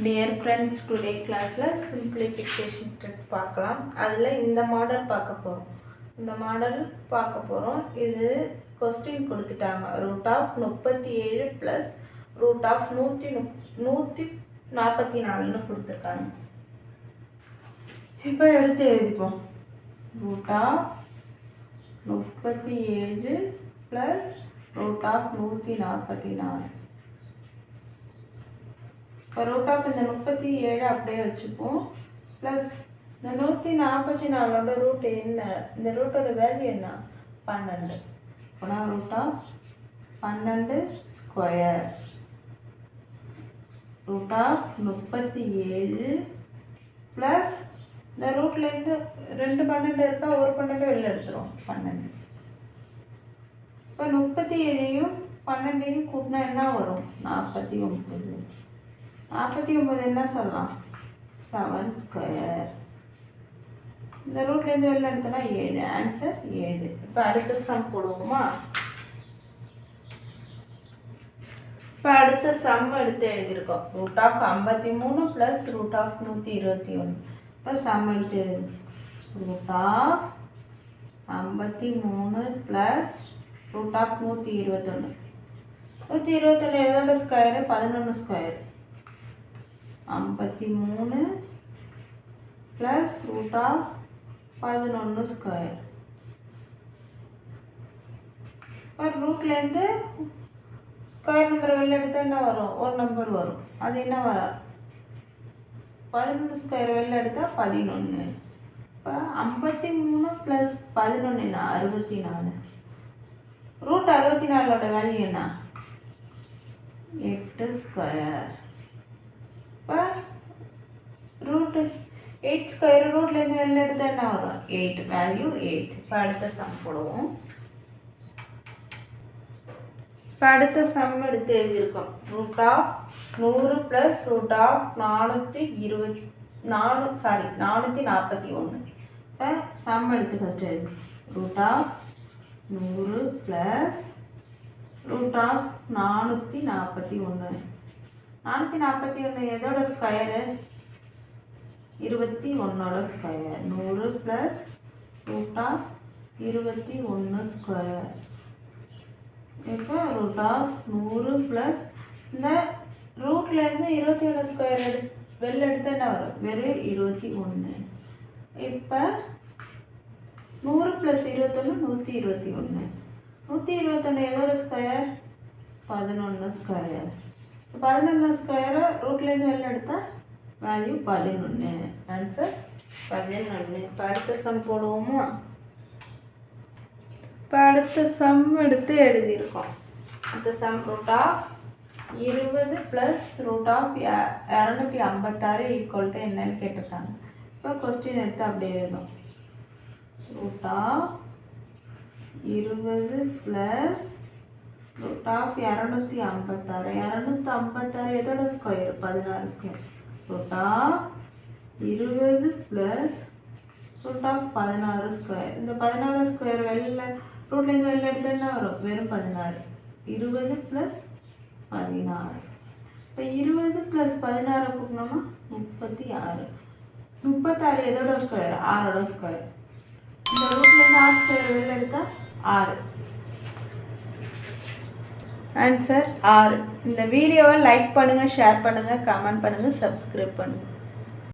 Dear friends, today classல simplification trick பார்க்கலாம். அதில் இந்த மாடல் பார்க்க போகிறோம். இது கொஸ்டின் கொடுத்துட்டாங்க. Root of 37 plus root of 144ன்னு கொடுத்துருக்காங்க. இப்போ எடுத்து எழுதிப்போம். Root of 37 plus root of 144. இப்போ ரூட் ஆஃப் இந்த 37 அப்படியே வச்சுப்போம். ப்ளஸ் இந்த 144ஓட ரூட் என்ன? இந்த ரூட்டோட வேல்யூ என்ன? 12. அப்போனா root of 12 square. Root of 37 plus இந்த ரூட்லேருந்து 2 12 இருக்கா, ஒரு 12 வெளில எடுத்துரும். 12. இப்போ 37ஐயும் 12ஐயும் கூட்டினா என்ன வரும்? 49. 49 என்ன சொல்லலாம்? 7 ஸ்கொயர். இந்த ரூட்லேருந்து வெளில எடுத்தோன்னா 7. ஆன்சர் 7. இப்போ அடுத்த சம் போடுவோமா? இப்போ அடுத்த சம் எடுத்து எழுதியிருக்கோம். Root of 53 plus root of 121. இப்போ சம் எடுத்து எழுது. Root of 53 plus root of 121. 121 எதோட square? 11 square. 53 plus root of 11 square. இப்போ ரூட்லேருந்து ஸ்கொயர் நம்பர் வெளில எடுத்தால் என்ன வரும்? ஒரு நம்பர் வரும். அது என்ன? 11 ஸ்கொயர் வெளில எடுத்தால் 11. இப்போ 53 ப்ளஸ் 11 64. ரூட் 64ஓட வேல்யூ என்ன? 8 ஸ்கொயர். இப்போ ரூட் 8 ஸ்கொயர் ரூட்லேருந்து வெளில எடுத்தால் என்ன வரும்? 8. வேல்யூ 8. இப்போ அடுத்த சம் போடுவோம். இப்போ அடுத்த சம் எடுத்து எழுதியிருக்கோம். Root of 100 plus root of 441. இப்போ சம் எடுத்து ஃபஸ்ட்டு எழுது. Root of 100 plus root of 441. 441 எதோட ஸ்கொயரு? 21ஓட square. 100 plus root of 21 square. இப்போ ரூட் ஆஃப் 100 ப்ளஸ் இந்த ரூட்லேருந்து 21 ஸ்கொயர் வெளில எடுத்தால் என்ன வரும்? வெறும் 21. இப்போ 100 ப்ளஸ் 21 121. 121 எதோட ஸ்கொயர்? 11 ஸ்கொயர். 11 ஸ்கொயரை ரூட்லேருந்து வெளில எடுத்தால் வேல்யூ 11. ஆன்சர் 11. இப்போ அடுத்த சம் போடுவோமா? இப்போ அடுத்த சம் எடுத்து எழுதியிருக்கோம். அடுத்த sum root of 20 plus root of 256 equal to என்னன்னு கேட்டிருக்காங்க. இப்போ கொஸ்டின் எடுத்து அப்படியே எழுதணும். Root of 20 plus root of 256. 256 எதோட square? 16 square. Root of 20 plus root of 16 square. இந்த 16 ஸ்கொயர் வெளில ரூட்லேருந்து வெளில எடுத்தால் என்ன வரும்? வெறும் 16. 20 ப்ளஸ் 16. இப்போ 20 ப்ளஸ் 16 கூட்டினோம்னா 36. 36 எதோட ஸ்கொயர்? 6ஓட ஸ்கொயர். இந்த ரூட்லேருந்து 6 ஸ்கொயர் வெளில எடுத்தால் 6. ஆன்சர் 6. இந்த வீடியோவை லைக் பண்ணுங்கள், ஷேர் பண்ணுங்கள், கமெண்ட் பண்ணுங்கள், சப்ஸ்கிரைப் பண்ணுங்கள்.